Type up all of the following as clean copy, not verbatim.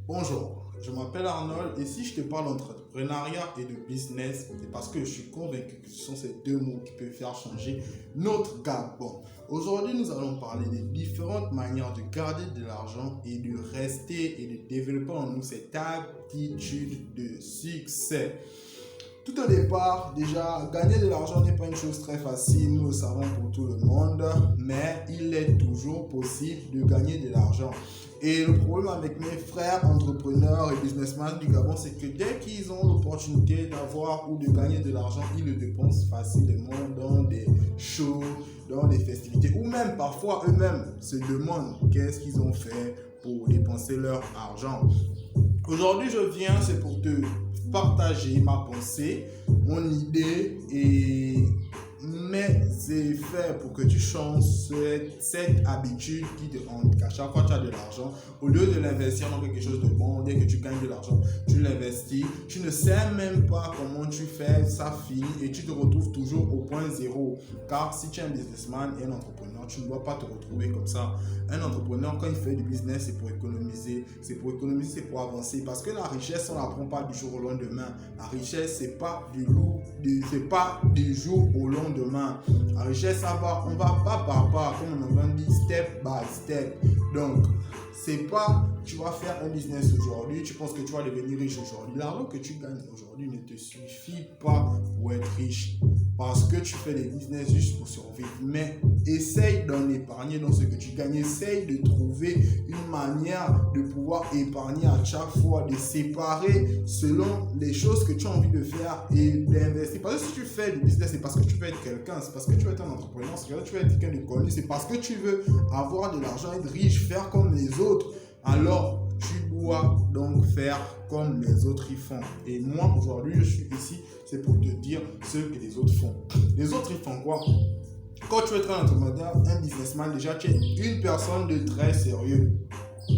Bonjour, je m'appelle Arnold et si je te parle d'entrepreneuriat et de business, c'est parce que je suis convaincu que ce sont ces deux mots qui peuvent faire changer notre Gabon. Aujourd'hui, nous allons parler des différentes manières de garder de l'argent et de rester et de développer en nous cette aptitude de succès. Tout au départ, déjà, gagner de l'argent n'est pas une chose très facile, nous le savons pour tout le monde, mais il est toujours possible de gagner de l'argent. Et le problème avec mes frères entrepreneurs et businessmen du Gabon, c'est que dès qu'ils ont l'opportunité d'avoir ou de gagner de l'argent, ils le dépensent facilement dans des shows, dans des festivités, ou même parfois eux-mêmes se demandent qu'est-ce qu'ils ont fait pour dépenser leur argent. Aujourd'hui, je viens, c'est pour te partager ma pensée, mon idée et mes effets pour que tu changes cette habitude qui te hante. Qu'à chaque fois que tu as de l'argent, au lieu de l'investir dans quelque chose de bon, dès que tu gagnes de l'argent, tu l'investis, tu ne sais même pas comment tu fais, ça finit et tu te retrouves toujours au point zéro. Car si tu es un businessman et un entrepreneur, tu ne dois pas te retrouver comme ça. Un entrepreneur, quand il fait du business, c'est pour économiser, c'est pour avancer. Parce que la richesse, on ne la prend pas du jour au lendemain. La richesse, c'est pas du jour au lendemain. La richesse, on va pas par pas, comme on a dit, step by step. Donc, c'est pas, tu vas faire un business aujourd'hui, tu penses que tu vas devenir riche aujourd'hui. L'argent que tu gagnes aujourd'hui ne te suffit pas pour être riche. Parce que tu fais des business juste pour survivre. Mais essaye d'en épargner dans ce que tu gagnes. Essaye de trouver une manière de pouvoir épargner à chaque fois, de séparer selon les choses que tu as envie de faire et d'investir. Parce que si tu fais du business, c'est parce que tu veux être quelqu'un, c'est parce que tu veux être un entrepreneur, c'est parce que tu veux être quelqu'un de connu, c'est parce que tu veux avoir de l'argent, être riche, faire comme les autres. Alors, tu dois donc faire comme les autres y font. Et moi, aujourd'hui, je suis ici, c'est pour te dire ce que les autres font. Les autres, ils font quoi? Quand tu es un entrepreneur, un businessman, déjà, tu es une personne de très sérieux.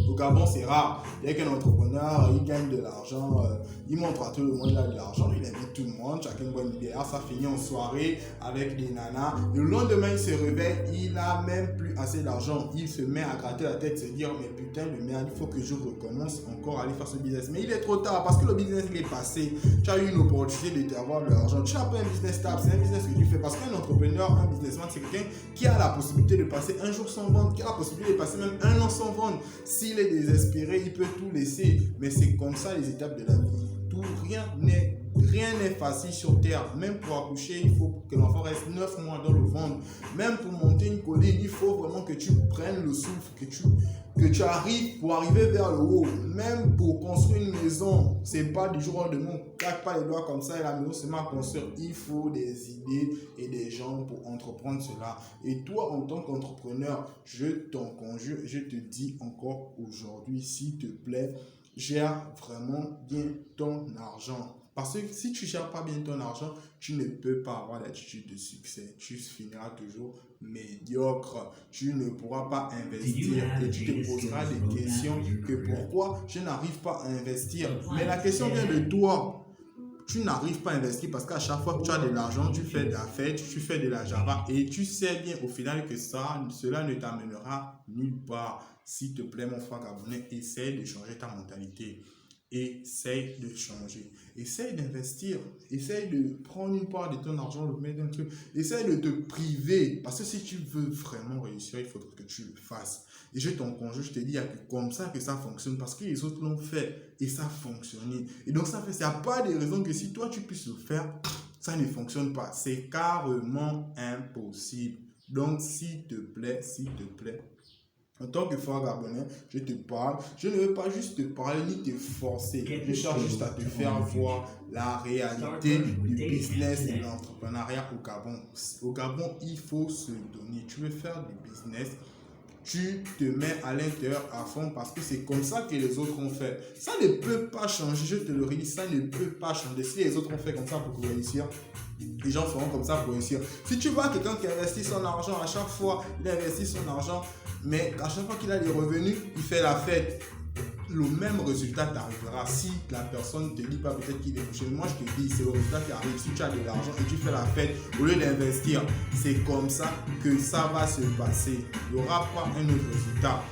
Au Gabon, c'est rare. Dès qu'un entrepreneur, il gagne de l'argent, il montre à tout le monde qu'il a de l'argent, il invite tout le monde, chacun une bonne idée. Ça finit en soirée avec des nanas. Le lendemain, il se réveille, il n'a même plus assez d'argent. Il se met à gratter la tête, se dire, mais putain de merde, il faut que je recommence encore à aller faire ce business. Mais il est trop tard parce que le business, il est passé. Tu as eu une opportunité d'avoir de l'argent. Tu n'as pas un business stable, c'est un business que tu fais. Parce qu'un entrepreneur, un businessman, c'est quelqu'un qui a la possibilité de passer un jour sans vendre, qui a la possibilité de passer même un an sans vendre. S'il est désespéré, il peut tout laisser. Mais c'est comme ça les étapes de la vie. Rien n'est facile sur terre. Même pour accoucher, il faut que l'enfant reste 9 mois dans le ventre. Même pour monter une colline, il faut vraiment que tu prennes le souffle, que tu arrives pour arriver vers le haut. Même pour construire une maison, c'est pas du jour au lendemain. On ne claque pas les doigts comme ça et la maison se met à construire. Il faut des idées et des gens pour entreprendre cela. Et toi, en tant qu'entrepreneur, je t'en conjure, je te dis encore aujourd'hui, s'il te plaît, gère vraiment bien ton argent. Parce que si tu ne gères pas bien ton argent, tu ne peux pas avoir l'attitude de succès. Tu finiras toujours médiocre. Tu ne pourras pas investir et tu te poseras des questions que pourquoi je n'arrive pas à investir. Mais la question vient de toi. Tu n'arrives pas à investir parce qu'à chaque fois que tu as de l'argent, tu fais de la fête, tu fais de la java et tu sais bien au final que cela ne t'amènera nulle part. S'il te plaît, mon frère gabonais, essaye de changer ta mentalité. Essaye de changer. Essaye d'investir. Essaye de prendre une part de ton argent, le mettre dans un truc. Essaye de te priver. Parce que si tu veux vraiment réussir, il faudra que tu le fasses. Et je t'en conjure, je te dis, il n'y a que comme ça que ça fonctionne. Parce que les autres l'ont fait et ça a fonctionné. Et donc, ça fait, il n'y a pas de raison que si toi, tu puisses le faire, ça ne fonctionne pas. C'est carrément impossible. Donc, s'il te plaît, en tant que frère gabonais, je te parle. Je ne veux pas juste te parler ni te forcer. Je cherche juste à te faire voir la réalité du business et de l'entrepreneuriat au Gabon. Au Gabon, il faut se donner. Tu veux faire du business, tu te mets à l'intérieur à fond parce que c'est comme ça que les autres ont fait. Ça ne peut pas changer, je te le redis, ça ne peut pas changer. Si les autres ont fait comme ça pour réussir, les gens feront comme ça pour réussir. Si tu vois quelqu'un qui investit son argent, à chaque fois, il investit son argent, mais à chaque fois qu'il a des revenus, il fait la fête. Le même résultat t'arrivera si la personne ne te dit pas peut-être qu'il est touché. Moi je te dis, c'est le résultat qui arrive. Si tu as de l'argent et tu fais la fête au lieu d'investir, c'est comme ça que ça va se passer. Il n'y aura pas un autre résultat.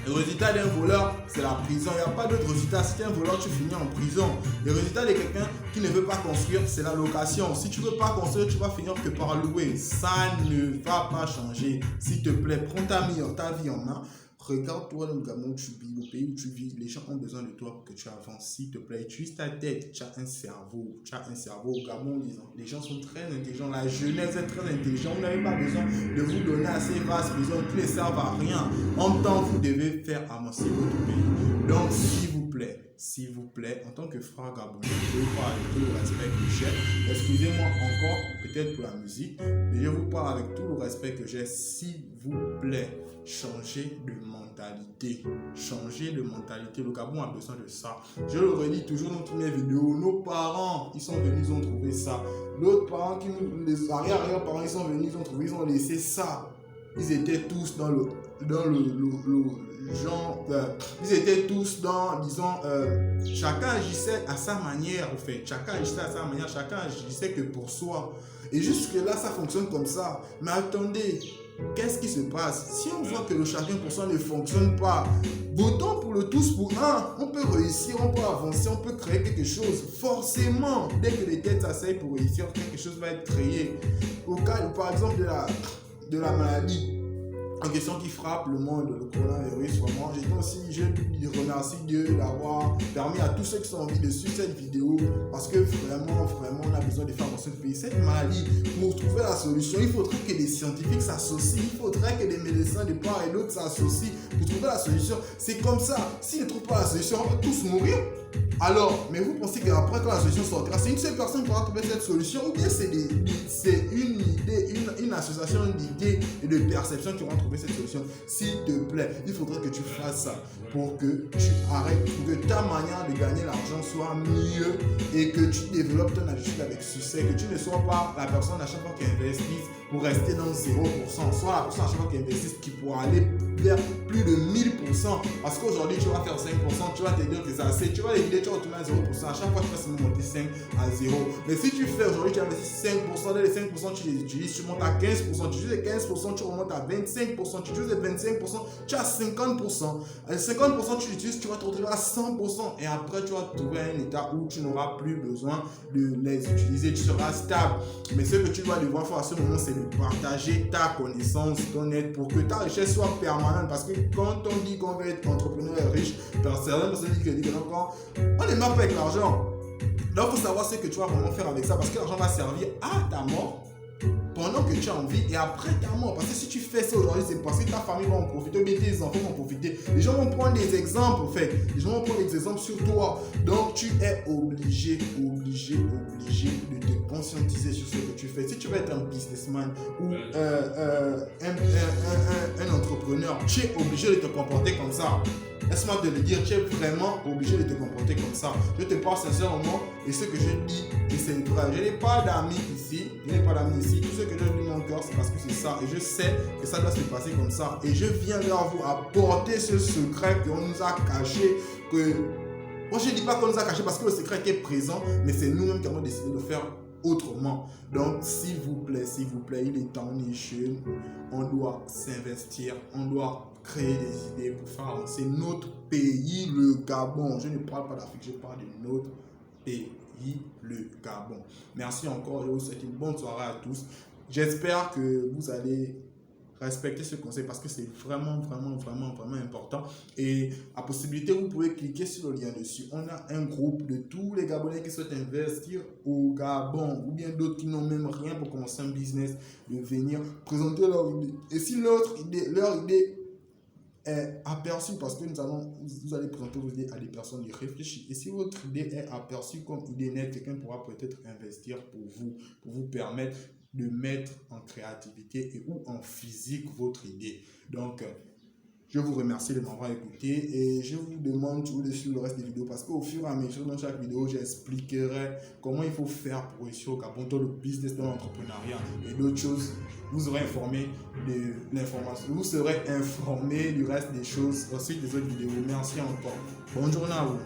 Le résultat d'un voleur, c'est la prison. Il n'y a pas d'autre résultat. Si tu es un voleur, tu finis en prison. Le résultat de quelqu'un qui ne veut pas construire, c'est la location. Si tu ne veux pas construire, tu vas finir que par louer. Ça ne va pas changer. S'il te plaît, prends ta vie en main. Regarde-toi dans le Gabon où tu vis, le pays où tu vis. Les gens ont besoin de toi pour que tu avances. S'il te plaît, utilise ta tête. Tu as un cerveau. Tu as un cerveau. Au Gabon, les gens sont très intelligents. La jeunesse est très intelligente. Vous n'avez pas besoin de vous donner assez vaste besoin qui ne servent à rien. En même temps, vous devez faire avancer votre pays. Donc, s'il vous plaît, en tant que frère gabonais, je vous parle avec tout le respect que j'ai. Excusez-moi encore, peut-être pour la musique, mais je vous parle avec tout le respect que j'ai. S'il vous plaît, changez de mentalité. Changez de mentalité. Le Gabon a besoin de ça. Je le redis toujours dans toutes mes vidéos. Nos parents, ils sont venus, ils ont trouvé ça. L'autre parents, les arrière-parents, ils sont venus, ils ont trouvé, ils ont laissé ça. Ils étaient tous dans le genre, ils étaient tous dans, disons, chacun agissait à sa manière, en fait. Chacun agissait à sa manière, chacun agissait que pour soi. Et jusque là, ça fonctionne comme ça. Mais attendez, qu'est-ce qui se passe? Si on voit que le chacun pour soi ne fonctionne pas, votons pour le tous pour un. On peut réussir, on peut avancer, on peut créer quelque chose. Forcément, dès que les têtes s'asseyent pour réussir, quelque chose va être créé. Au cas, par exemple, de la maladie en question qui frappe le monde, le coronavirus, vraiment, je remercie Dieu d'avoir permis à tous ceux qui sont envie de suivre cette vidéo parce que vraiment, on a besoin de faire avancer le pays. Cette maladie, pour trouver la solution, il faudrait que les scientifiques s'associent, il faudrait que les médecins de part et d'autre s'associent pour trouver la solution. C'est comme ça. S'ils ne trouvent pas la solution, on va tous mourir. Alors, mais vous pensez qu'après quand la solution sortira, c'est une seule personne qui aura trouvé cette solution ou bien c'est une idée, une association d'idées et de perceptions qui auront trouvé cette solution? S'il te plaît, il faudrait que tu fasses ça pour que tu arrêtes, pour que ta manière de gagner l'argent soit mieux et que tu développes ton attitude avec succès, que tu ne sois pas la personne à chaque fois qui investit pour rester dans 0%, soit la personne à chaque fois qui investit qui pourra aller vers plus de 1000%, parce qu'aujourd'hui tu vas faire 5%, tu vas te dire que c'est assez, tu vas les vider, tu vas retourner à 0%, à chaque fois tu vas seulement monter 5 à 0. Mais si tu fais aujourd'hui, tu investis 5%, dans les 5% tu les utilises, tu montes à 15%, tu utilises les 15%, tu remontes à 25%, tu utilises les 25%, tu as 50%. Les 50% tu l'utilises, tu vas te retrouver à 100% et après tu vas te trouver à un état où tu n'auras plus besoin de les utiliser, tu seras stable. Mais ce que tu dois devoir faire à ce moment, c'est de partager ta connaissance, ton aide pour que ta richesse soit permanente. Parce que quand on dit qu'on veut être entrepreneur et riche, certaines personnes disent que on ne marche pas avec l'argent. Donc il faut savoir ce que tu vas vraiment faire avec ça parce que l'argent va servir à ta mort pendant que tu as envie et après ta mort. Parce que si tu fais ça aujourd'hui, c'est parce que ta famille va en profiter, ou bien tes enfants vont en profiter. Les gens vont prendre des exemples, en fait. Les gens vont prendre des exemples sur toi. Donc tu es obligé de te conscientiser sur ce que tu fais. Si tu veux être un businessman ou un entrepreneur, tu es obligé de te comporter comme ça. Laisse-moi te le dire, tu es vraiment obligé de te comporter comme ça. Je te parle sincèrement et ce que je dis, et c'est vrai. Je n'ai pas d'amis ici, Tout ce que je dis dans mon cœur, c'est parce que c'est ça. Et je sais que ça doit se passer comme ça. Et je viens vers vous apporter ce secret qu'on nous a caché. Moi, je ne dis pas qu'on nous a caché parce que le secret était présent, mais c'est nous-mêmes qui avons décidé de faire autrement. Donc, s'il vous plaît, il est temps, on est jeune, on doit s'investir, on doit créer des idées pour faire avancer notre pays, le Gabon. Je ne parle pas d'Afrique, je parle de notre pays, le Gabon. Merci encore, je vous souhaite une bonne soirée à tous. J'espère que vous allez respecter ce conseil parce que c'est vraiment important. Et à possibilité, vous pouvez cliquer sur le lien dessus. On a un groupe de tous les Gabonais qui souhaitent investir au Gabon ou bien d'autres qui n'ont même rien pour commencer un business, de venir présenter leur idée. Et si leur idée est aperçue, parce que vous allez présenter vos idées à des personnes y réfléchir. Et si votre idée est aperçue comme idée nette, quelqu'un pourra peut-être investir pour vous permettre de mettre en créativité et ou en physique votre idée. Donc, je vous remercie de m'avoir écouté et je vous demande toujours de suivre le reste des vidéos parce qu'au fur et à mesure dans chaque vidéo, j'expliquerai comment il faut faire pour réussir au Gabon, dans le business, dans l'entrepreneuriat et d'autres choses. Vous serez informé de l'information, vous serez informé du reste des choses ensuite des autres vidéos. Merci encore. Bonne journée à vous.